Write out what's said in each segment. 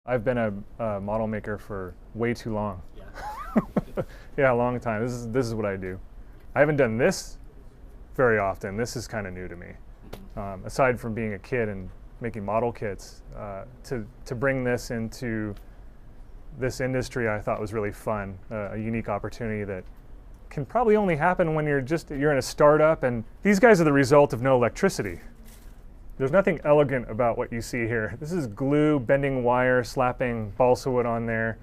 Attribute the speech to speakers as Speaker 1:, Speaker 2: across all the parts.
Speaker 1: I've been a model maker for way too long.
Speaker 2: Yeah.
Speaker 1: Yeah, a long time. This is what I do. I haven't done this very often. This is kind of new to me. Aside from being a kid and making model kits, to bring this into this industry, I thought was really fun. A unique opportunity that can probably only happen when you're in a startup, and these guys are the result of no electricity. There's nothing elegant about what you see here. This is glue, bending wire, slapping balsa wood on there.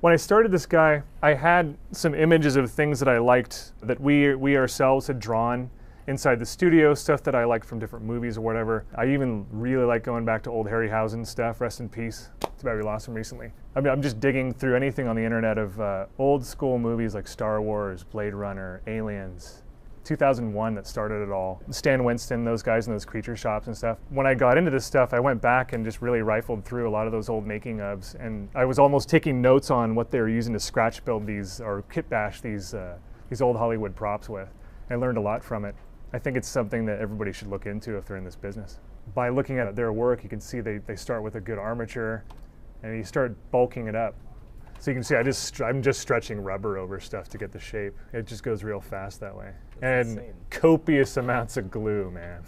Speaker 1: When I started this guy, I had some images of things that I liked that we ourselves had drawn inside the studio, stuff that I liked from different movies or whatever. I even really like going back to old Harryhausen stuff, rest in peace. Too bad we lost him recently. I mean, I'm just digging through anything on the internet of old school movies like Star Wars, Blade Runner, Aliens, 2001 that started it all. Stan Winston, those guys in those creature shops and stuff. When I got into this stuff, I went back and just really rifled through a lot of those old making ofs, and I was almost taking notes on what they were using to scratch build these, or kit bash these old Hollywood props with. I learned a lot from it. I think it's something that everybody should look into if they're in this business. By looking at their work, you can see they start with a good armature, and you start bulking it up. So you can see I'm just stretching rubber over stuff to get the shape. It just goes real fast that way.
Speaker 2: That's
Speaker 1: and
Speaker 2: insane.
Speaker 1: Copious amounts of glue, man.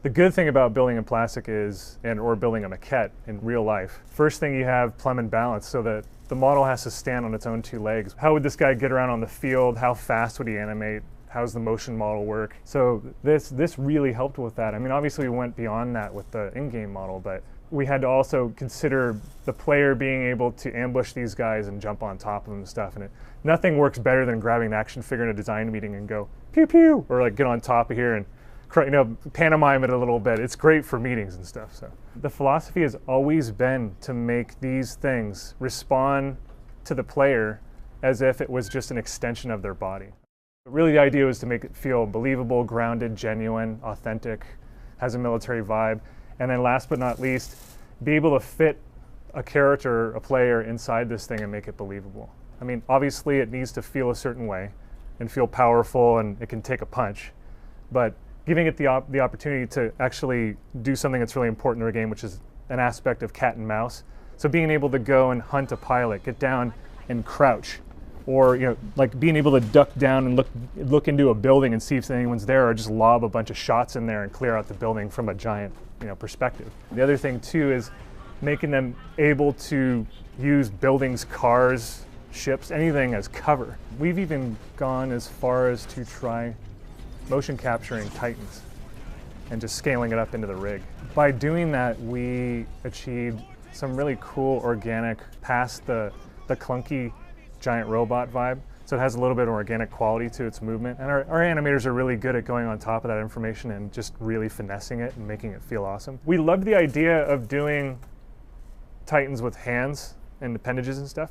Speaker 1: The good thing about building in plastic is, or building a maquette in real life, first thing you have plumb and balance, so that the model has to stand on its own two legs. How would this guy get around on the field? How fast would he animate? How's the motion model work? So this really helped with that. I mean, obviously we went beyond that with the in-game model, but we had to also consider the player being able to ambush these guys and jump on top of them and stuff. And nothing works better than grabbing an action figure in a design meeting and go pew pew, or like get on top of here and pantomime it a little bit. It's great for meetings and stuff. So the philosophy has always been to make these things respond to the player as if it was just an extension of their body. But really the idea was to make it feel believable, grounded, genuine, authentic, has a military vibe. And then last but not least, be able to fit a character, a player inside this thing and make it believable. I mean, obviously it needs to feel a certain way and feel powerful, and it can take a punch. But giving it the opportunity to actually do something that's really important in our game, which is an aspect of cat and mouse. So being able to go and hunt a pilot, get down and crouch, or like being able to duck down and look into a building and see if anyone's there, or just lob a bunch of shots in there and clear out the building from a giant perspective. The other thing too is making them able to use buildings, cars, ships, anything as cover. We've even gone as far as to try motion capturing Titans and just scaling it up into the rig. By doing that, we achieved some really cool organic, past the clunky giant robot vibe. So it has a little bit of organic quality to its movement. And our animators are really good at going on top of that information and just really finessing it and making it feel awesome. We loved the idea of doing Titans with hands and appendages and stuff,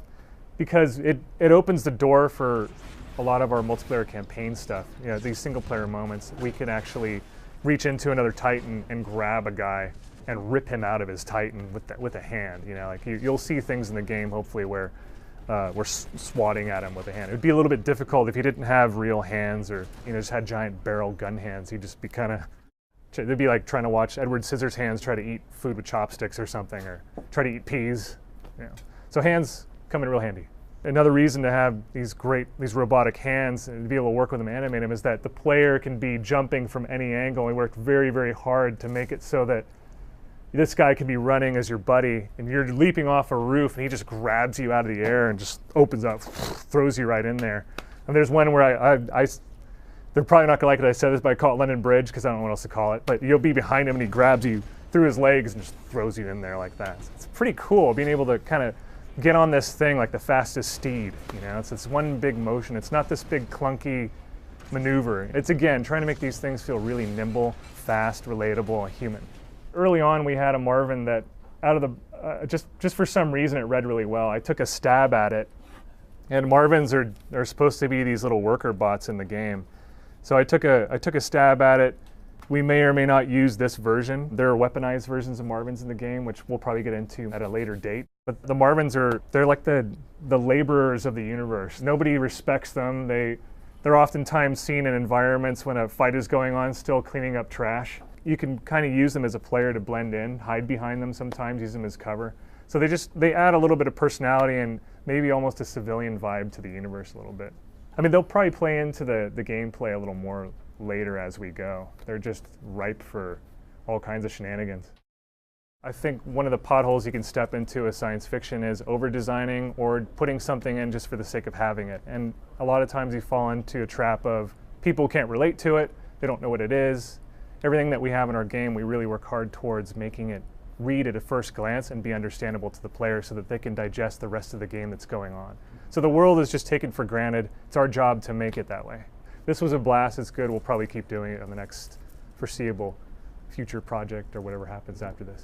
Speaker 1: because it opens the door for a lot of our multiplayer campaign stuff. These single player moments, we can actually reach into another Titan and grab a guy and rip him out of his Titan with a hand. Like you'll see things in the game, hopefully, where we're swatting at him with a hand. It would be a little bit difficult if he didn't have real hands, or just had giant barrel gun hands. He'd just be it'd be like trying to watch Edward Scissorhands try to eat food with chopsticks or something, or try to eat peas. So hands come in real handy. Another reason to have these robotic hands and to be able to work with them and animate them is that the player can be jumping from any angle. We worked very, very hard to make it so that this guy can be running as your buddy, and you're leaping off a roof, and he just grabs you out of the air and just opens up, throws you right in there. And there's one where they're probably not gonna like it I said this, but I call it London Bridge because I don't know what else to call it. But you'll be behind him and he grabs you through his legs and just throws you in there like that. It's pretty cool being able to kind of get on this thing like the fastest steed. It's one big motion. It's not this big clunky maneuver. It's, again, trying to make these things feel really nimble, fast, relatable, and human. Early on, we had a Marvin that, out of the just for some reason, it read really well. I took a stab at it, and Marvins are supposed to be these little worker bots in the game. So I took a stab at it. We may or may not use this version. There are weaponized versions of Marvins in the game, which we'll probably get into at a later date. But the Marvins they're like the laborers of the universe. Nobody respects them. They're oftentimes seen in environments when a fight is going on, still cleaning up trash. You can kind of use them as a player to blend in, hide behind them sometimes, use them as cover. So they add a little bit of personality and maybe almost a civilian vibe to the universe a little bit. I mean, they'll probably play into the gameplay a little more later as we go. They're just ripe for all kinds of shenanigans. I think one of the potholes you can step into as science fiction is over-designing or putting something in just for the sake of having it. And a lot of times you fall into a trap of people can't relate to it, they don't know what it is. Everything that we have in our game, we really work hard towards making it read at a first glance and be understandable to the player so that they can digest the rest of the game that's going on. So the world is just taken for granted. It's our job to make it that way. This was a blast, it's good. We'll probably keep doing it on the next foreseeable future project or whatever happens after this.